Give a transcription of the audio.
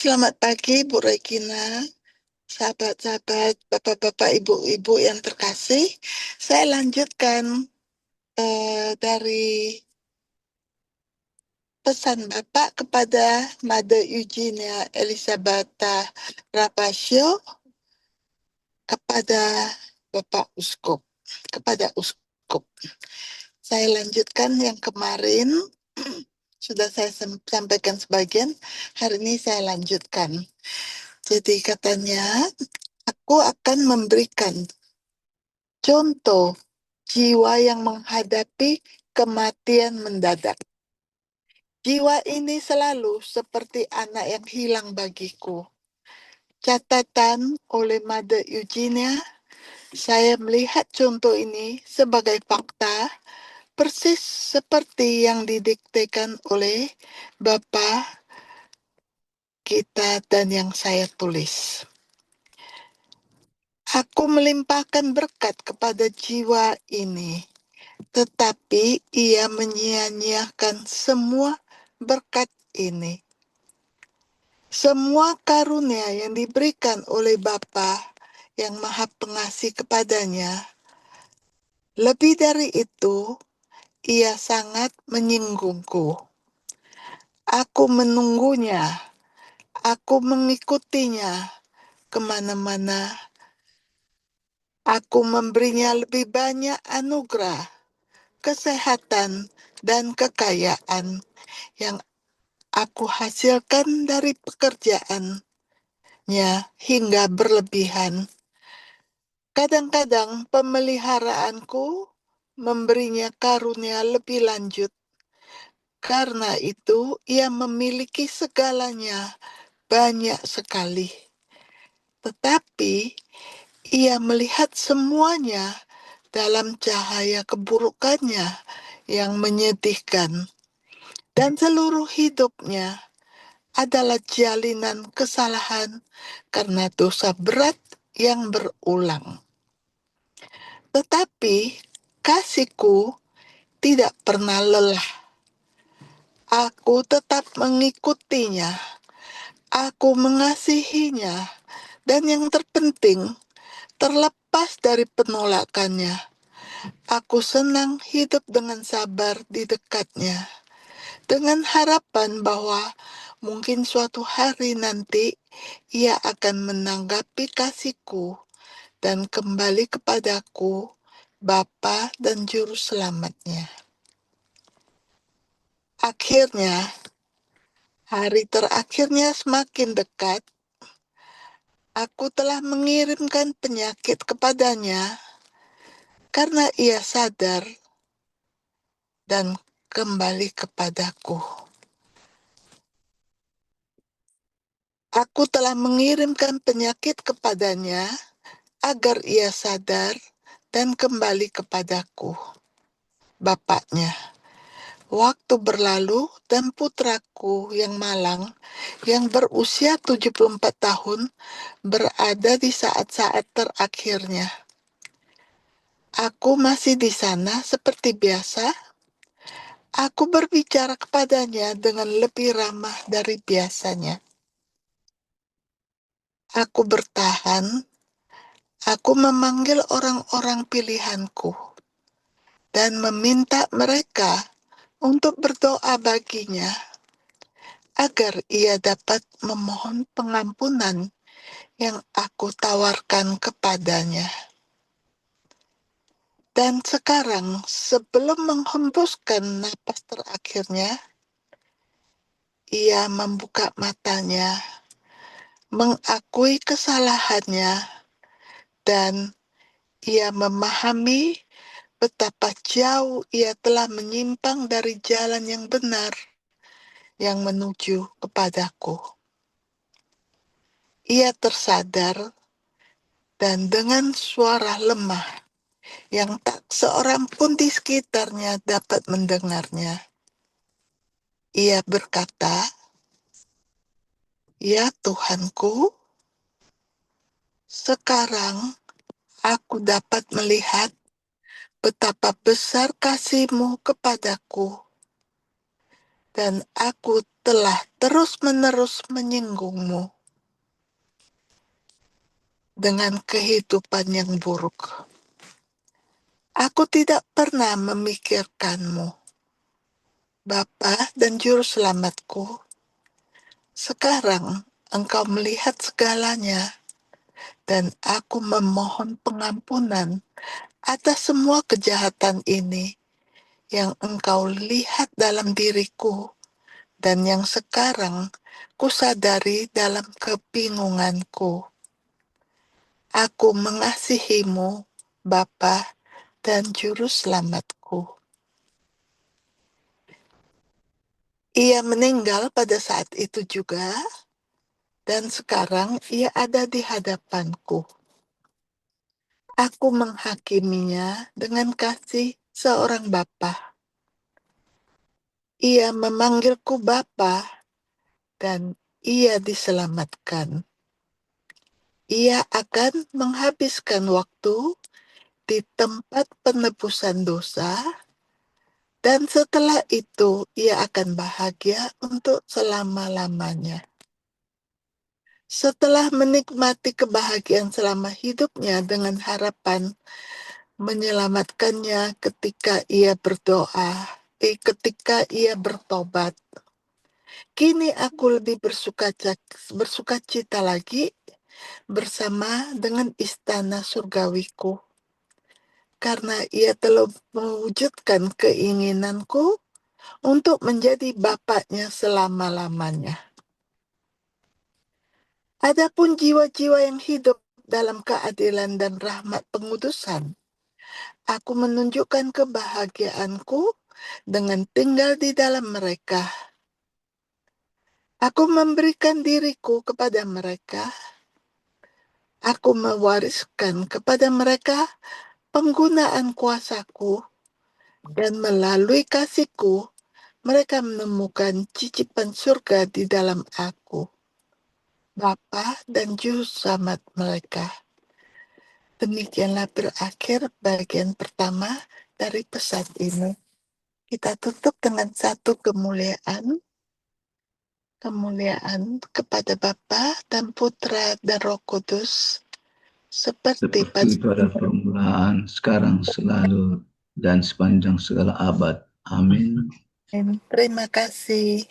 Selamat pagi, Bu Regina, sahabat-sahabat, bapak-bapak, ibu-ibu yang terkasih. Saya lanjutkan dari pesan Bapak kepada Mother Eugenia Elisabetta Rapasio kepada Bapak Uskup, kepada Uskup. Saya lanjutkan yang kemarin, sudah saya sampaikan sebagian, hari ini saya lanjutkan. Jadi katanya, aku akan memberikan contoh jiwa yang menghadapi kematian mendadak. Jiwa ini selalu seperti anak yang hilang bagiku. Catatan oleh Mother Eugenia, saya melihat contoh ini sebagai fakta persis seperti yang didiktekan oleh Bapak kita dan yang saya tulis. Aku melimpahkan berkat kepada jiwa ini, tetapi ia menyia-nyiakan semua berkat ini. Semua karunia yang diberikan oleh Bapa yang Maha Pengasih kepadanya, lebih dari itu, ia sangat menyinggungku. Aku menunggunya, aku mengikutinya kemana-mana. Aku memberinya lebih banyak anugerah, kesehatan, dan kekayaan yang aku hasilkan dari pekerjaannya hingga berlebihan. Kadang-kadang pemeliharaanku memberinya karunia lebih lanjut. Karena itu, ia memiliki segalanya banyak sekali. Tetapi, ia melihat semuanya dalam cahaya keburukannya yang menyedihkan. Dan seluruh hidupnya adalah jalinan kesalahan karena dosa berat yang berulang. Tetapi kasihku tidak pernah lelah. Aku tetap mengikutinya. Aku mengasihinya. Dan yang terpenting, terlepas dari penolakannya, aku senang hidup dengan sabar di dekatnya. Dengan harapan bahwa mungkin suatu hari nanti ia akan menanggapi kasihku dan kembali kepadaku, Bapa dan Juru Selamatnya. Akhirnya, hari terakhirnya semakin dekat. Aku telah mengirimkan penyakit kepadanya karena ia sadar dan kembali kepadaku. Aku telah mengirimkan penyakit kepadanya agar ia sadar dan kembali kepadaku, Bapaknya. Waktu berlalu dan putraku yang malang, yang berusia 74 tahun, berada di saat-saat terakhirnya. Aku masih di sana seperti biasa. Aku berbicara kepadanya dengan lebih ramah dari biasanya. Aku bertahan. Aku memanggil orang-orang pilihanku dan meminta mereka untuk berdoa baginya agar ia dapat memohon pengampunan yang aku tawarkan kepadanya. Dan sekarang, sebelum menghembuskan napas terakhirnya, ia membuka matanya, mengakui kesalahannya, dan ia memahami betapa jauh ia telah menyimpang dari jalan yang benar yang menuju kepadaku. Ia tersadar dan dengan suara lemah yang tak seorang pun di sekitarnya dapat mendengarnya, ia berkata, "Ya Tuhanku, sekarang aku dapat melihat betapa besar kasih-Mu kepadaku, dan aku telah terus-menerus menyinggungmu dengan kehidupan yang buruk. Aku tidak pernah memikirkanmu, Bapa dan Juru Selamatku. Sekarang Engkau melihat segalanya, dan aku memohon pengampunan atas semua kejahatan ini yang Engkau lihat dalam diriku dan yang sekarang kusadari dalam kebingunganku. Aku mengasihimu, Bapa dan Juru Selamatku. Ia meninggal pada saat itu juga, dan sekarang ia ada di hadapanku. Aku menghakiminya dengan kasih seorang bapa. Ia memanggilku Bapa, dan ia diselamatkan. Ia akan menghabiskan waktu di tempat penebusan dosa, dan setelah itu ia akan bahagia untuk selama-lamanya. Setelah menikmati kebahagiaan selama hidupnya dengan harapan menyelamatkannya ketika ia berdoa, ketika ia bertobat, kini aku lebih bersuka cita lagi bersama dengan istana surgawiku, karena ia telah mewujudkan keinginanku untuk menjadi bapaknya selama-lamanya. Adapun jiwa-jiwa yang hidup dalam keadilan dan rahmat pengudusan, aku menunjukkan kebahagiaanku dengan tinggal di dalam mereka. Aku memberikan diriku kepada mereka. Aku mewariskan kepada mereka penggunaan kuasaku, dan melalui kasihku, mereka menemukan cicipan surga di dalam aku, Bapa dan Juru Selamat mereka. Demikianlah berakhir bagian pertama dari pesan ini. Kita tutup dengan satu kemuliaan. Kemuliaan kepada Bapa dan Putra dan Roh Kudus, seperti pada permulaan, sekarang, selalu, dan sepanjang segala abad. Amin. Terima kasih.